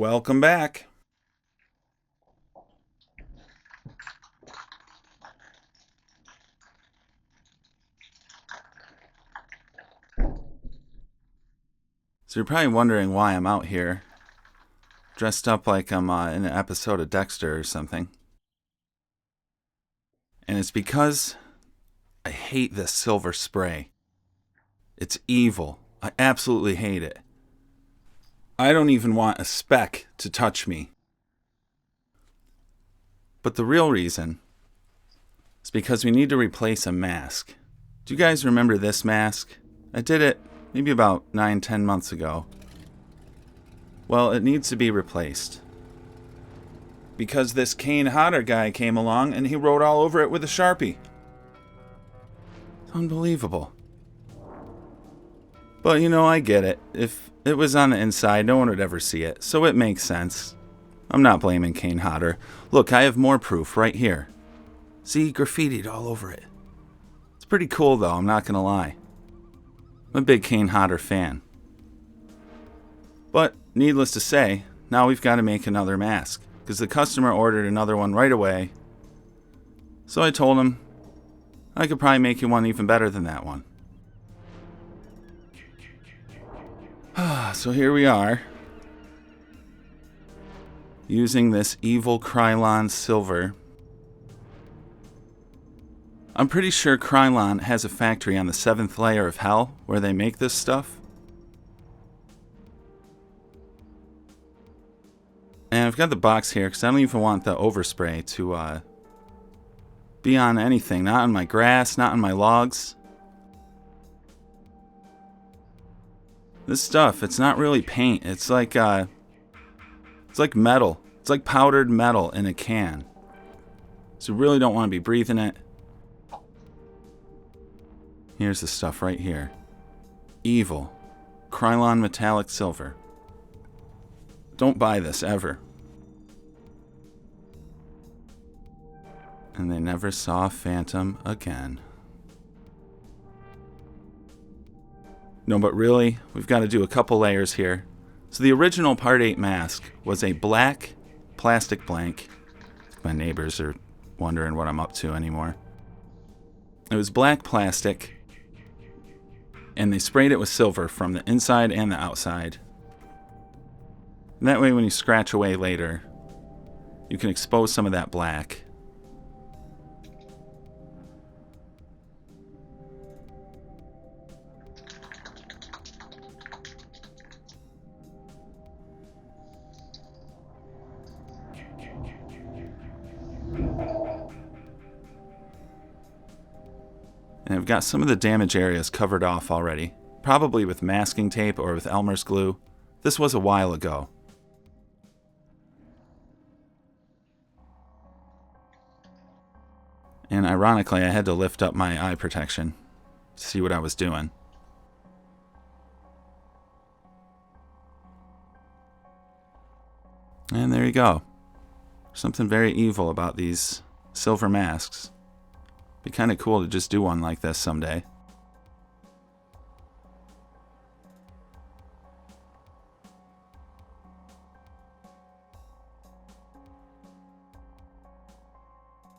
Welcome back. So you're probably wondering why I'm out here, dressed up like I'm in an episode of Dexter or something. And it's because I hate this silver spray. It's evil. I absolutely hate it. I don't even want a speck to touch me. But the real reason is because we need to replace a mask. Do you guys remember this mask? I did it maybe about 9-10 months ago. Well, it needs to be replaced. Because this Kane Hodder guy came along and he wrote all over it with a Sharpie. It's unbelievable. But I get it. If it was on the inside, no one would ever see it. So it makes sense. I'm not blaming Kane Hodder. Look, I have more proof right here. See, graffitied all over it. It's pretty cool though, I'm not gonna lie. I'm a big Kane Hodder fan. But, needless to say, now we've got to make another mask, because the customer ordered another one right away. So I told him, I could probably make you one even better than that one. So here we are, using this evil Krylon silver. I'm pretty sure Krylon has a factory on the 7th layer of hell where they make this stuff. And I've got the box here because I don't even want the overspray to be on anything. Not on my grass, not on my logs. This stuff, it's not really paint. It's like metal. It's like powdered metal in a can. So you really don't want to be breathing it. Here's the stuff right here. Evil. Krylon metallic silver. Don't buy this ever. And they never saw Phantom again. No, but really, we've got to do a couple layers here. So the original Part 8 mask was a black plastic blank. My neighbors are wondering what I'm up to anymore. It was black plastic, and they sprayed it with silver from the inside and the outside. And that way when you scratch away later, you can expose some of that black. And I've got some of the damage areas covered off already, probably with masking tape or with Elmer's glue. This was a while ago. And ironically, I had to lift up my eye protection to see what I was doing. And there you go. Something very evil about these silver masks. Be kind of cool to just do one like this someday.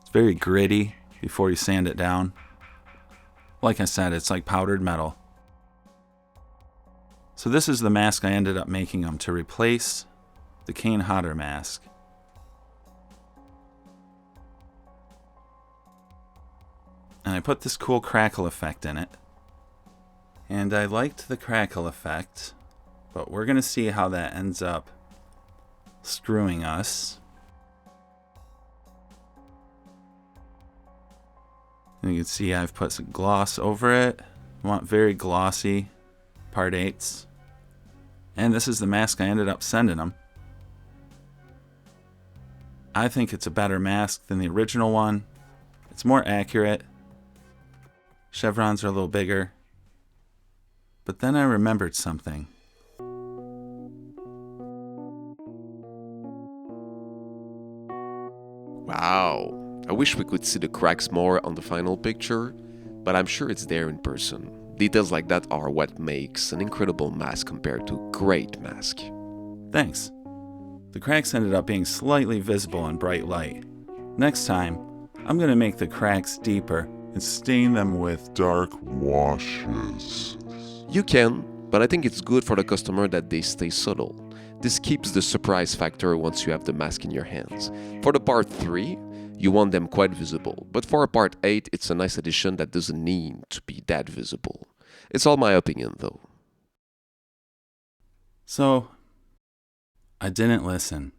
It's very gritty before you sand it down. Like I said, it's like powdered metal. So this is the mask I ended up making them to replace the Kane Hodder mask. And I put this cool crackle effect in it. And I liked the crackle effect, but we're going to see how that ends up screwing us. And you can see I've put some gloss over it. I want very glossy Part 8s. And this is the mask I ended up sending them. I think it's a better mask than the original one. It's more accurate. Chevrons are a little bigger. But then I remembered something. Wow. I wish we could see the cracks more on the final picture, but I'm sure it's there in person. Details like that are what makes an incredible mask compared to great mask. Thanks. The cracks ended up being slightly visible in bright light. Next time, I'm going to make the cracks deeper and stain them with dark washes. You can, but I think it's good for the customer that they stay subtle. This keeps the surprise factor once you have the mask in your hands. For the part 3, you want them quite visible, but for a part 8, it's a nice addition that doesn't need to be that visible. It's all my opinion though. So, I didn't listen.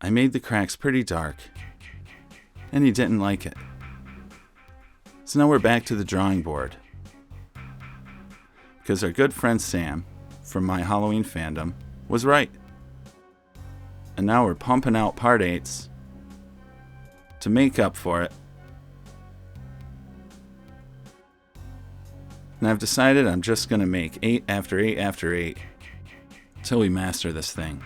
I made the cracks pretty dark, and he didn't like it. So now we're back to the drawing board. Because our good friend Sam, from My Halloween Fandom, was right. And now we're pumping out part 8s to make up for it. And I've decided I'm just going to make 8 after 8 after 8 until we master this thing.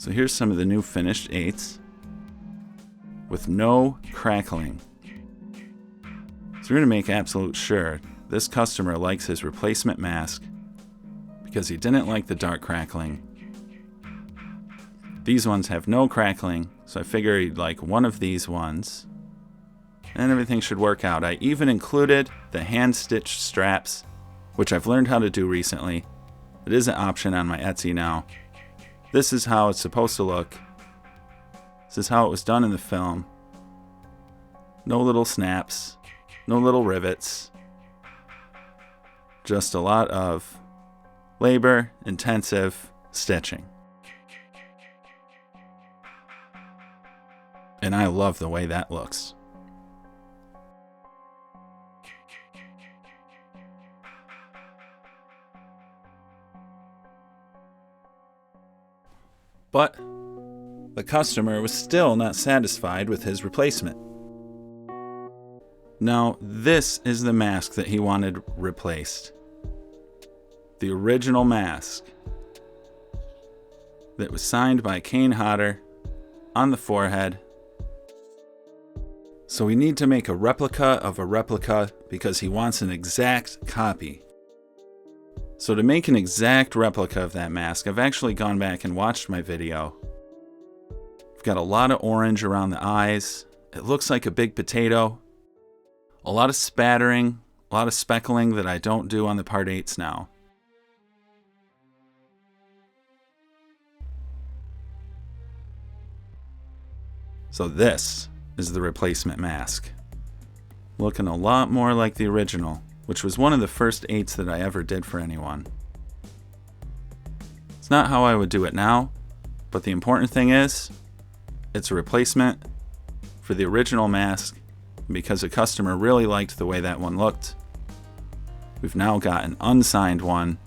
So here's some of the new finished 8s with no crackling. So we're going to make absolute sure this customer likes his replacement mask because he didn't like the dark crackling. These ones have no crackling, so I figure he'd like one of these ones. And everything should work out. I even included the hand-stitched straps, which I've learned how to do recently. It is an option on my Etsy now. This is how it's supposed to look. This is how it was done in the film. No little snaps, no little rivets. Just a lot of labor-intensive stitching. And I love the way that looks. But the customer was still not satisfied with his replacement. Now, this is the mask that he wanted replaced. The original mask that was signed by Kane Hodder on the forehead. So we need to make a replica of a replica because he wants an exact copy. So to make an exact replica of that mask, I've actually gone back and watched my video. I've got a lot of orange around the eyes. It looks like a big potato. A lot of spattering, a lot of speckling that I don't do on the part 8s now. So this is the replacement mask. Looking a lot more like the original, which was one of the first 8s that I ever did for anyone. It's not how I would do it now, but the important thing is, it's a replacement for the original mask, and because a customer really liked the way that one looked, we've now got an unsigned one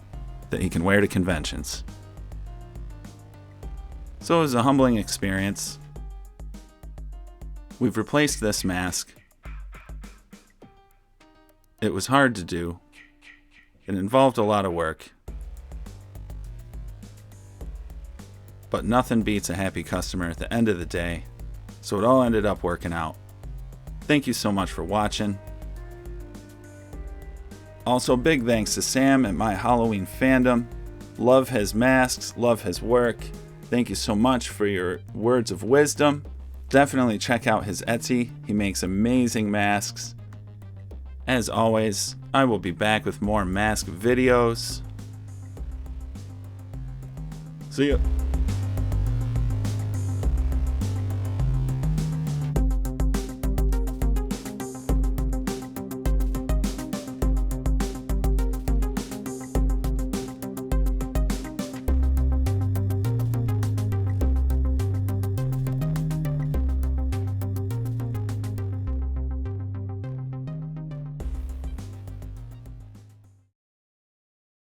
that he can wear to conventions. So it was a humbling experience. We've replaced this mask. It was hard to do. It involved a lot of work. But nothing beats a happy customer at the end of the day. So it all ended up working out. Thank you so much for watching. Also, big thanks to Sam at My Halloween Fandom. Love his masks, love his work. Thank you so much for your words of wisdom. Definitely check out his Etsy. He makes amazing masks. As always, I will be back with more mask videos. See ya.